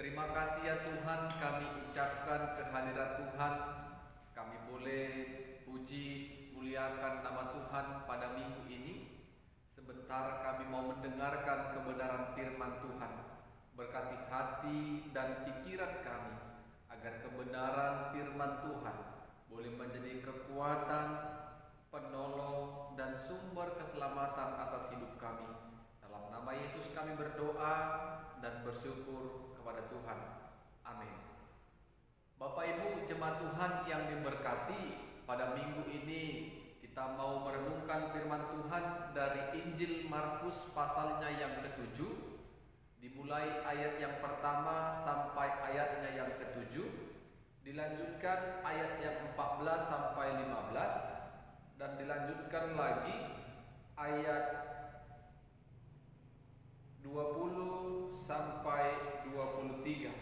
Terima kasih ya Tuhan, kami ucapkan kehadirat Tuhan. Kami boleh puji, muliakan nama Tuhan pada minggu ini. Sebentar kami mau mendengarkan kebenaran firman Tuhan. Berkati hati dan pikiran kami, agar kebenaran firman Tuhan boleh menjadi kekuatan, penolong, dan sumber keselamatan atas hidup kami. Dalam nama Yesus kami berdoa dan bersyukur kepada Tuhan. Amin. Bapak Ibu jemaat Tuhan yang diberkati, pada minggu ini kita mau merenungkan firman Tuhan dari Injil Markus pasalnya yang ke-7, dimulai ayat yang pertama sampai ayatnya yang ke-7, dilanjutkan ayat yang 14 sampai 15, dan dilanjutkan lagi ayat 20 sampai 23.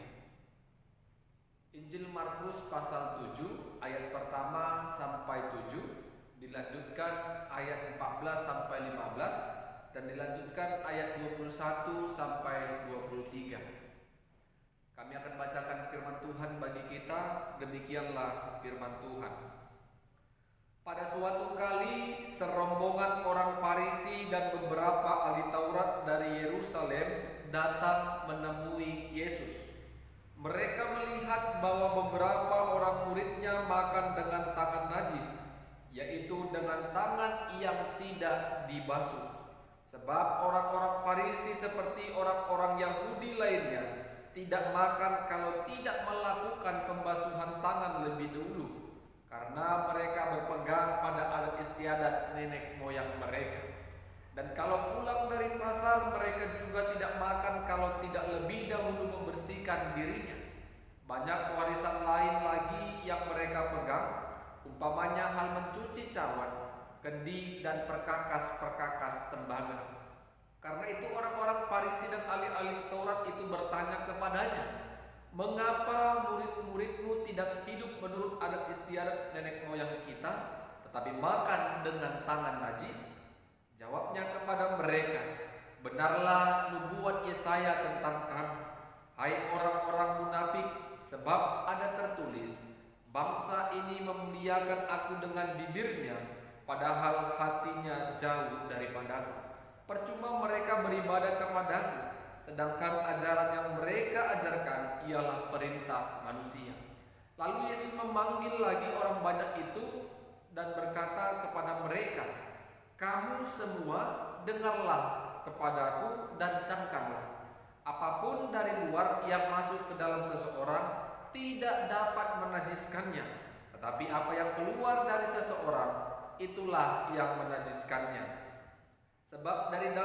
Injil Markus pasal 7 ayat pertama sampai 7, dilanjutkan ayat 14 sampai 15, dan dilanjutkan ayat 21 sampai 23. Kami akan bacakan firman Tuhan bagi kita. Demikianlah firman Tuhan. Pada suatu kali serombongan orang Farisi dan beberapa ahli Taurat dari Yerusalem datang menemui Yesus. Mereka melihat bahwa beberapa orang muridnya makan dengan tangan najis, yaitu dengan tangan yang tidak dibasuh. Sebab orang-orang Farisi seperti orang-orang Yahudi lainnya tidak makan kalau tidak melakukan pembasuhan tangan lebih dulu, karena mereka berpegang pada adat istiadat nenek moyang mereka. Dan kalau pulang dari pasar, mereka juga tidak makan kalau tidak lebih dahulu membersihkan dirinya. Banyak warisan lain lagi yang mereka pegang, umpamanya hal mencuci cawan, kendi, dan perkakas-perkakas tembaga. Karena itu orang-orang Farisi dan ahli-ahli Taurat itu bertanya kepadanya, "Mengapa murid-muridmu tidak hidup menurut adat istiadat nenek moyang kita, tetapi makan dengan tangan najis?" Jawabnya kepada mereka, "Benarlah nubuat Yesaya tentang kamu, hai orang-orang munafik, sebab ada tertulis, bangsa ini memuliakan aku dengan bibirnya, padahal hatinya jauh daripadaku. Percuma mereka beribadah kepadaku, sedangkan ajaran yang mereka ajarkan ialah perintah manusia." Lalu Yesus memanggil lagi orang banyak itu dan berkata kepada mereka, "Kamu semua dengarlah kepadaku dan camkanlah. Apapun dari luar yang masuk ke dalam seseorang tidak dapat menajiskannya, tetapi apa yang keluar dari seseorang itulah yang menajiskannya. Sebab dari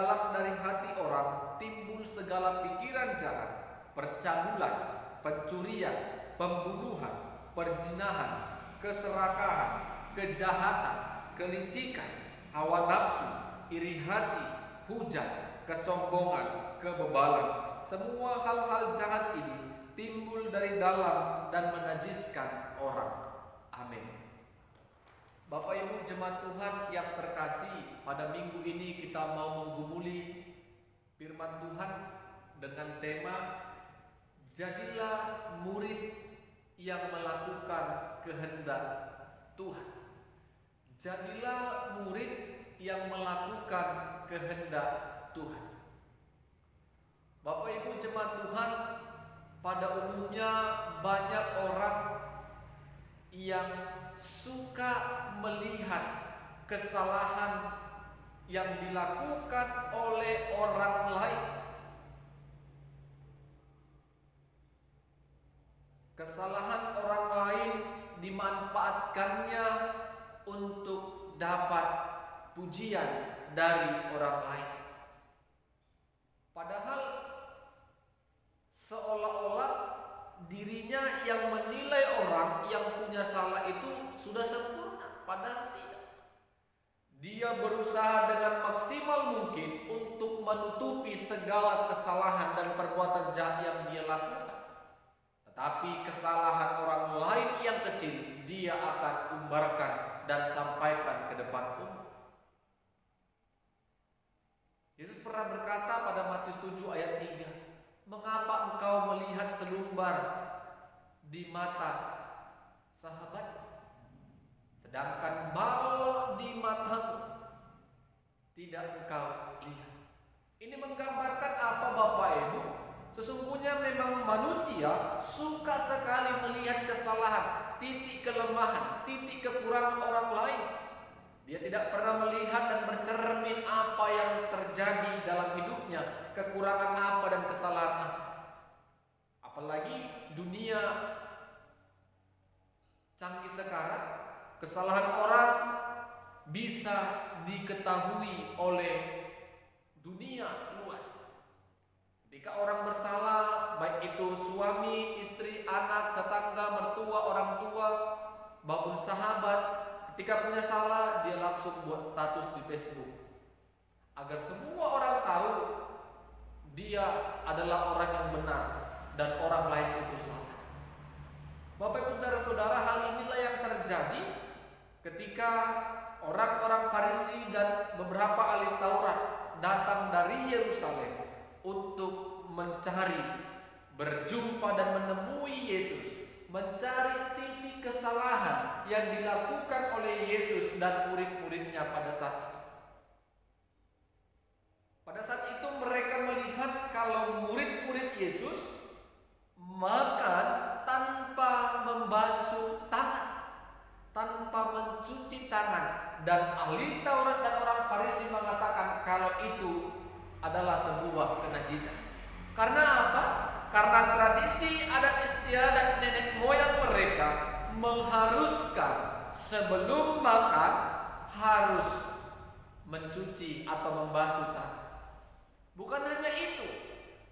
hati orang timbul segala pikiran jahat, percabulan, pencurian, pembunuhan, perzinahan, keserakahan, kejahatan, kelicikan, hawa nafsu, iri hati, hujat, kesombongan, kebebalan. Semua hal-hal jahat ini timbul dari dalam dan menajiskan orang." Amin. Bapak Ibu jemaat Tuhan yang terkasih, pada minggu ini kita mau menggumuli firman Tuhan dengan tema "Jadilah murid yang melakukan kehendak Tuhan." Jadilah murid yang melakukan kehendak Tuhan. Bapak Ibu jemaat Tuhan, pada umumnya banyak orang yang suka melihat kesalahan yang dilakukan oleh orang lain. Kesalahan orang lain dimanfaatkannya untuk dapat pujian dari orang lain. Padahal seolah-olah dirinya yang menilai orang yang punya salah itu sudah sempurna, padahal tidak. Dia berusaha dengan maksimal mungkin untuk menutupi segala kesalahan dan perbuatan jahat yang dia lakukan. Tetapi kesalahan orang lain yang kecil dia akan umbarkan dan sampaikan ke depan umum. Yesus pernah berkata pada Matius 7 ayat 3, "Mengapa engkau melihat selumbar di mata sahabat, sedangkan balok di matamu tidak engkau lihat. Ini menggambarkan apa Bapak Ibu? Sesungguhnya memang manusia suka sekali melihat kesalahan, titik kelemahan, titik kekurangan orang lain. Dia tidak pernah melihat dan bercermin apa yang terjadi dalam hidupnya, kekurangan apa dan kesalahan apa. Apalagi dunia canggih sekarang, kesalahan orang bisa diketahui oleh dunia luas. Ketika orang bersalah, baik itu suami, istri, anak, tetangga, mertua, orang tua, maupun sahabat, ketika punya salah, dia langsung buat status di Facebook agar semua orang tahu dia adalah orang yang benar dan orang lain itu salah. Bapak Ibu saudara-saudara, hal inilah yang terjadi ketika orang-orang Farisi dan beberapa ahli Taurat datang dari Yerusalem untuk mencari, berjumpa dan menemui Yesus, mencari titik kesalahan yang dilakukan oleh Yesus dan murid-muridnya pada saat itu. Pada saat itu mereka melihat kalau murid-murid Yesus makan tanpa membasuh tangan, tanpa mencuci tangan, dan ahli Taurat dan orang Farisi mengatakan kalau itu adalah sebuah kenajisan. Karena apa? Karena tradisi adat istiadat nenek moyang mereka mengharuskan sebelum makan harus mencuci atau membasuh tangan. Bukan hanya itu,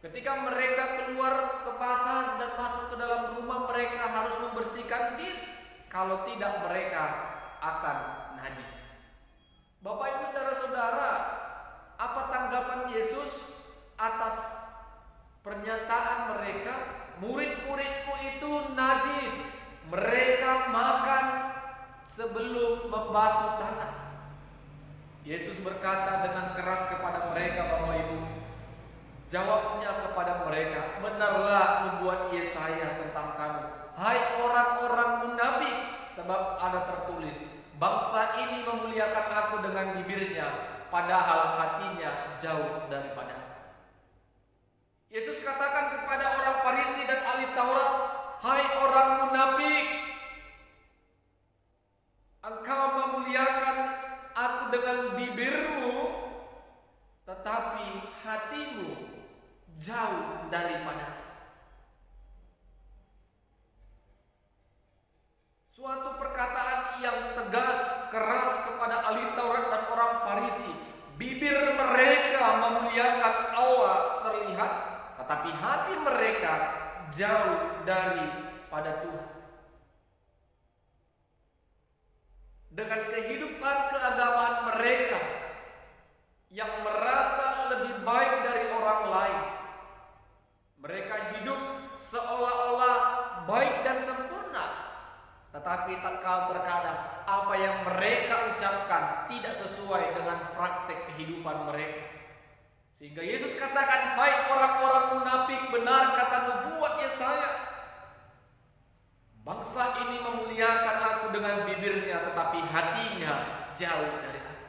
ketika mereka keluar ke pasar dan masuk ke dalam rumah, mereka harus membersihkan diri. Kalau tidak, mereka akan najis. Bapak Ibu saudara-saudara, apa tanggapan Yesus atas pernyataan mereka? Murid-muridmu itu najis, mereka makan sebelum membasuh tangan. Yesus berkata dengan keras kepada mereka, Bapak Ibu. Jawabnya kepada mereka, benarlah membuat Yesaya tentang kamu, hai orang-orang munafik, sebab ada tertulis, bangsa ini memuliakan aku dengan bibirnya, padahal hatinya jauh daripada aku. Yesus katakan kepada orang Farisi dan ahli Taurat, hai orang munafik, engkau memuliakan aku dengan bibirmu, tetapi hatimu jauh daripada aku. Suatu perkataan yang tegas, keras kepada ahli Taurat dan orang Farisi. Bibir mereka memuliakan Allah terlihat, tetapi hati mereka jauh daripada Tuhan. Dengan kehidupan keagamaan mereka yang merasa lebih baik dari orang lain, mereka hidup seolah-olah baik dan sempurna, tetapi terkadang apa yang mereka ucapkan tidak sesuai dengan praktek kehidupan mereka. Sehingga Yesus katakan, hai orang-orang munafik, benar kata nubuat Yesaya, bangsa ini memuliakan aku dengan bibirnya, tetapi hatinya jauh dari aku.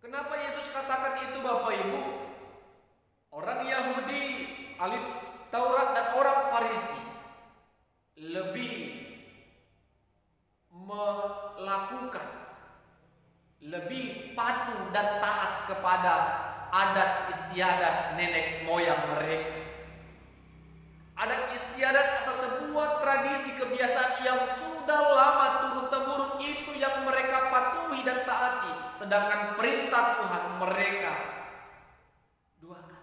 Kenapa Yesus katakan itu, Bapak Ibu? Orang Yahudi, ahli Taurat dan orang Farisi lebih melakukan, lebih patuh dan taat kepada adat istiadat nenek moyang mereka. Adat istiadat atau sebuah tradisi kebiasaan yang sudah lama turun-temurun itu yang mereka patuhi dan taati, sedangkan perintah Tuhan mereka duakan.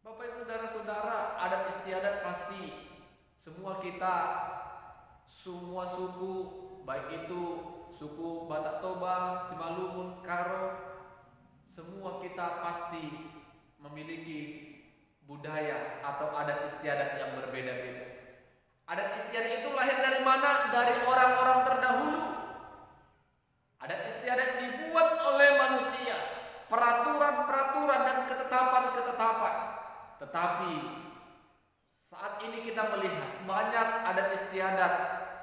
Bapak Ibu saudara-saudara, adat istiadat pasti semua kita, semua suku, baik itu suku Batak Toba, Simalungun, Karo, semua kita pasti memiliki budaya atau adat istiadat yang berbeda-beda. Adat istiadat itu lahir dari mana? Dari orang-orang terdahulu. Adat istiadat dibuat oleh manusia. Peraturan-peraturan dan ketetapan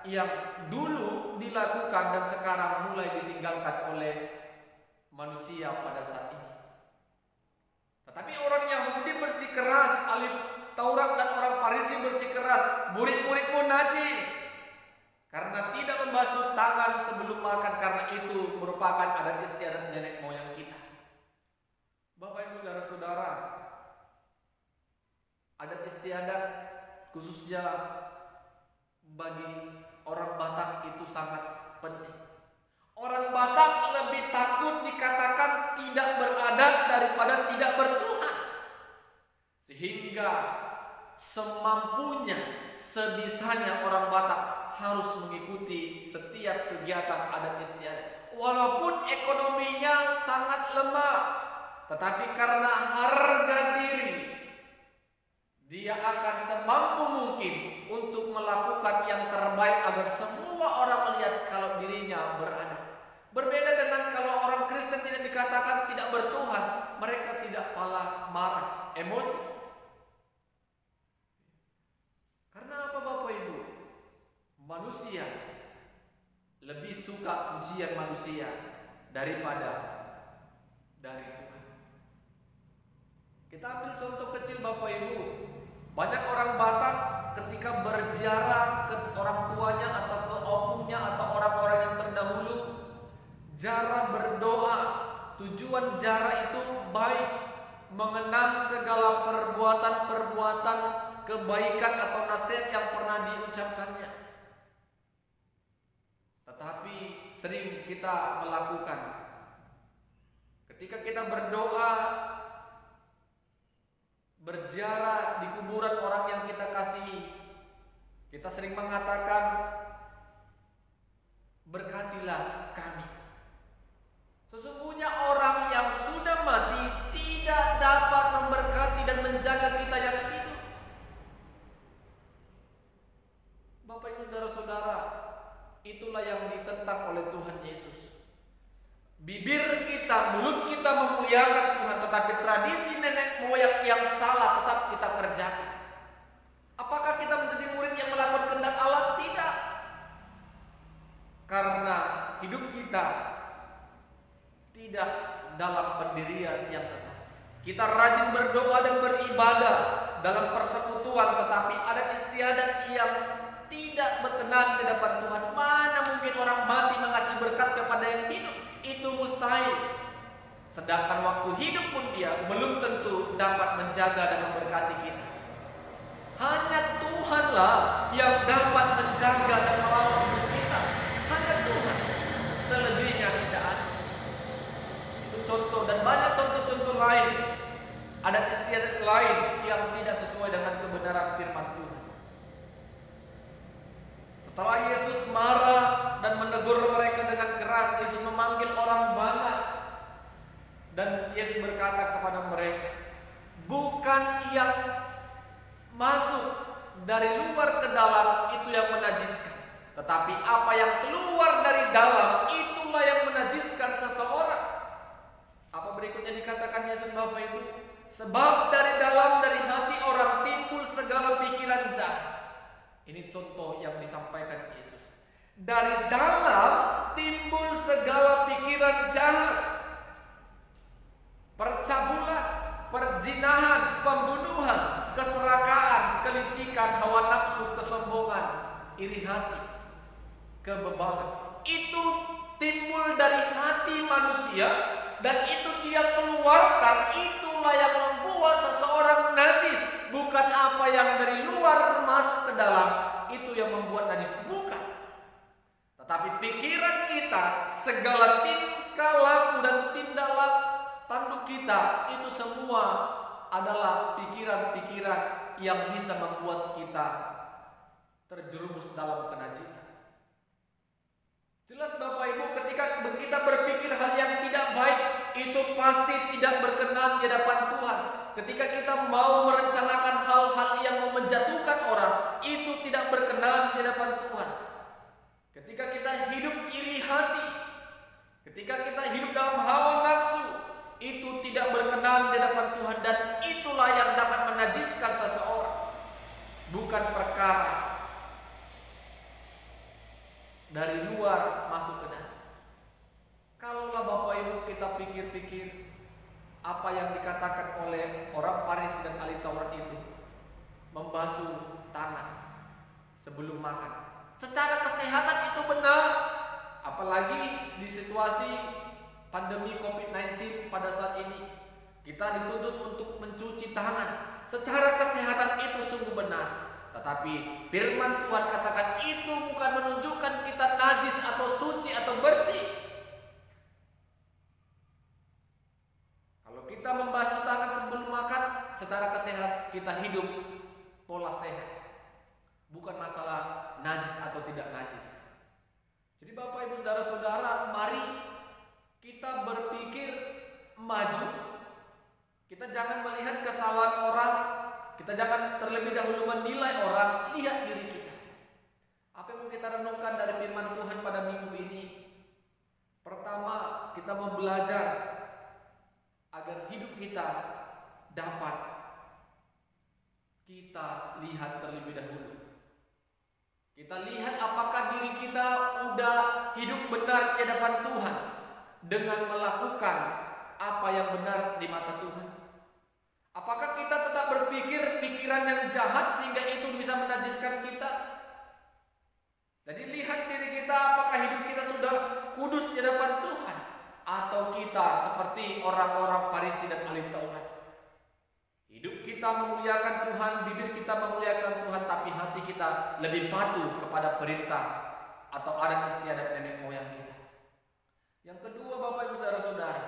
yang dulu dilakukan dan sekarang mulai ditinggalkan oleh manusia pada saat ini. Tetapi orang Yahudi bersikeras, ahli Taurat dan orang Farisi bersikeras, murid-muridmu najis karena tidak membasuh tangan sebelum makan, karena itu merupakan adat istiadat nenek moyang kita. Bapak Ibu saudara-saudara, adat istiadat khususnya bagi orang Batak itu sangat penting. Orang Batak lebih takut dikatakan tidak beradat daripada tidak bertuhan. Sehingga semampunya, sebisanya orang Batak harus mengikuti setiap kegiatan adat istiadat. Walaupun ekonominya sangat lemah, tetapi karena harga diri, dia akan semampu mungkin untuk melakukan yang terbaik agar semua orang melihat kalau dirinya beradat. Berbeda dengan kalau orang Kristen tidak dikatakan tidak bertuhan, mereka tidak malah marah, emosi. Karena apa Bapak Ibu? Manusia lebih suka pujian manusia daripada dari Tuhan. Kita ambil contoh kecil Bapak Ibu. Banyak orang Batak ketika berziarah ke orang tuanya atau ke opungnya atau orang-orang yang terdahulu, ziarah berdoa, tujuan ziarah itu baik, mengenang segala perbuatan-perbuatan kebaikan atau nasihat yang pernah diucapkannya. Tetapi sering kita melakukan, ketika kita berdoa, berziarah di kuburan orang yang kita kasihi, kita sering mengatakan, berkatilah kami. Sesungguhnya orang yang sudah mati tidak dapat memberkati dan menjaga kita yang hidup. Bapak Ibu saudara-saudara, itulah yang ditentang oleh Tuhan Yesus. Bibir kita, mulut kita memuliakan Tuhan, tetapi tradisi nenek moyang yang salah tetap kita kerjakan. Apakah kita menjadi murid yang melakukan kehendak Allah? Tidak. Karena hidup kita tidak dalam pendirian yang tetap. Kita rajin berdoa dan beribadah dalam persekutuan, tetapi adat istiadat yang tidak berkenan di hadapan Tuhan. Mana mungkin orang mati mengasih berkat kepada yang hidup? Itu mustahil. Sedangkan waktu hidup pun dia belum tentu dapat menjaga dan memberkati kita. Hanya Tuhanlah yang dapat menjaga dan merawat hidup kita. Hanya Tuhan. Selebihnya tidak ada. Itu contoh, dan banyak contoh-contoh lain, adat istiadat lain yang tidak sesuai dengan kebenaran firman Tuhan. Setelah Yesus marah dan menegur mereka dengan keras, Yesus memanggil orang banyak. Dan Yesus berkata kepada mereka, bukan yang masuk dari luar ke dalam itu yang menajiskan, tetapi apa yang keluar dari dalam itulah yang menajiskan seseorang. Apa berikutnya dikatakan Yesus Bapak Ibu? Sebab dari dalam, dari hati orang timbul segala pikiran jahat. Ini contoh yang disampaikan Yesus. Dari dalam timbul segala pikiran jahat, percabulan, perzinahan, pembunuhan, keserakahan, kelicikan, hawa nafsu, kesombongan, iri hati, kebebalan. Itu timbul dari hati manusia, dan itu dia keluarkan. Itulah yang membuat seseorang najis. Bukan apa yang dari luar masuk ke dalam itu yang membuat najis, bukan. Tetapi pikiran kita, segala tingkah laku dan tindak tanduk kita, itu semua adalah pikiran-pikiran yang bisa membuat kita terjerumus dalam kenajisan. Jelas Bapak Ibu, ketika kita berpikir hal yang tidak baik, itu pasti tidak berkenan di hadapan Tuhan. Ketika kita mau merencanakan hal-hal yang mau menjatuhkan orang, itu tidak berkenan di hadapan Tuhan. Ketika kita hidup iri hati, ketika kita hidup dalam hawa nafsu, itu tidak berkenan di hadapan Tuhan, dan itulah yang dapat menajiskan seseorang. Bukan perkara dari luar masuk ke dalam. Kalaulah Bapak Ibu kita pikir-pikir apa yang dikatakan oleh orang Farisi dan ahli Taurat itu, membasuh tangan sebelum makan, secara kesehatan itu benar. Apalagi di situasi pandemi COVID-19 pada saat ini, kita dituntut untuk mencuci tangan. Secara kesehatan itu sungguh benar. Tetapi firman Tuhan katakan itu bukan menunjukkan kita najis atau suci atau bersih. Kalau kita membasuh tangan sebelum makan, secara kesehatan kita hidup pola sehat. Bukan masalah najis atau tidak najis. Jadi Bapak Ibu Saudara-saudara, mari kita berpikir maju. Kita jangan melihat kesalahan orang, kita jangan terlebih dahulu menilai orang, lihat diri kita. Apa yang mau kita renungkan dari firman Tuhan pada minggu ini? Pertama, kita mau belajar agar hidup kita dapat kita lihat terlebih dahulu. Kita lihat apakah diri kita udah hidup benar di hadapan Tuhan dengan melakukan apa yang benar di mata Tuhan. Apakah kita tetap berpikir pikiran yang jahat sehingga itu bisa menajiskan kita? Jadi lihat diri kita, apakah hidup kita sudah kudus di hadapan Tuhan, atau kita seperti orang-orang Farisi dan ahli Taurat. Hidup kita memuliakan Tuhan, bibir kita memuliakan Tuhan, tapi hati kita lebih patuh kepada perintah atau adat istiadat nenek moyang kita. Yang kedua, Bapak Ibu Saudara-saudara,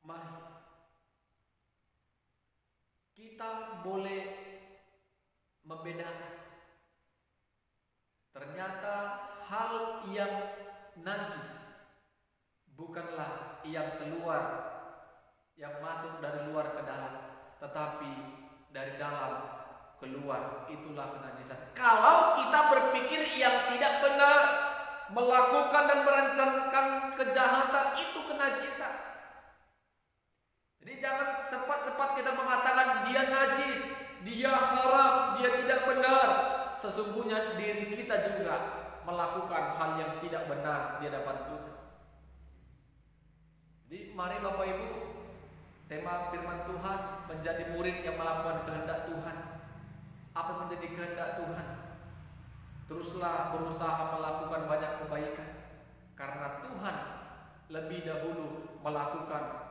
mari kita boleh membedakan. Ternyata hal yang najis bukanlah yang keluar, yang masuk dari luar ke dalam, tetapi dari dalam keluar, itulah kenajisan. Kalau kita berpikir yang tidak benar, melakukan dan merencanakan kejahatan, itu kenajisan. Jadi jangan cepat-cepat kita mengatakan dia najis, dia haram, dia tidak benar. Sesungguhnya diri kita juga melakukan hal yang tidak benar di hadapan Tuhan. Jadi mari Bapak Ibu, tema firman Tuhan menjadi murid yang melakukan kehendak Tuhan. Apa yang menjadi kehendak Tuhan? Teruslah berusaha melakukan banyak kebaikan, karena Tuhan lebih dahulu melakukan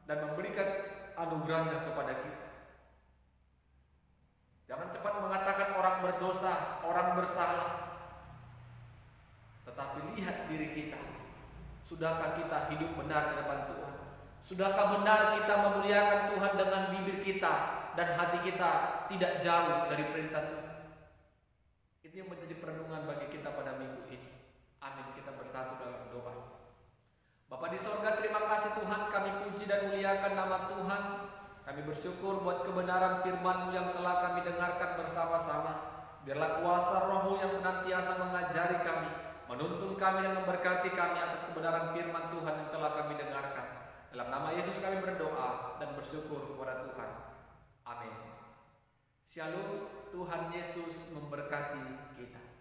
dan memberikan anugerahnya kepada kita. Jangan cepat mengatakan orang berdosa, orang bersalah, tetapi lihat diri kita. Sudahkah kita hidup benar di hadapan Tuhan? Sudahkah benar kita memuliakan Tuhan dengan bibir kita dan hati kita tidak jauh dari perintah Tuhan? Itu yang menjadi perenungan bagi kita pada minggu ini. Amin. Kita bersatu dalam doa. Bapa di sorga, terima kasih Tuhan, kami puji dan muliakan nama Tuhan. Kami bersyukur buat kebenaran firman-Mu yang telah kami dengarkan bersama-sama. Biarlah kuasa Roh-Mu yang senantiasa mengajari kami, menuntun kami dan memberkati kami atas kebenaran firman Tuhan yang telah kami dengarkan. Dalam nama Yesus kami berdoa dan bersyukur kepada Tuhan. Amin. Shalom, Tuhan Yesus memberkati kita.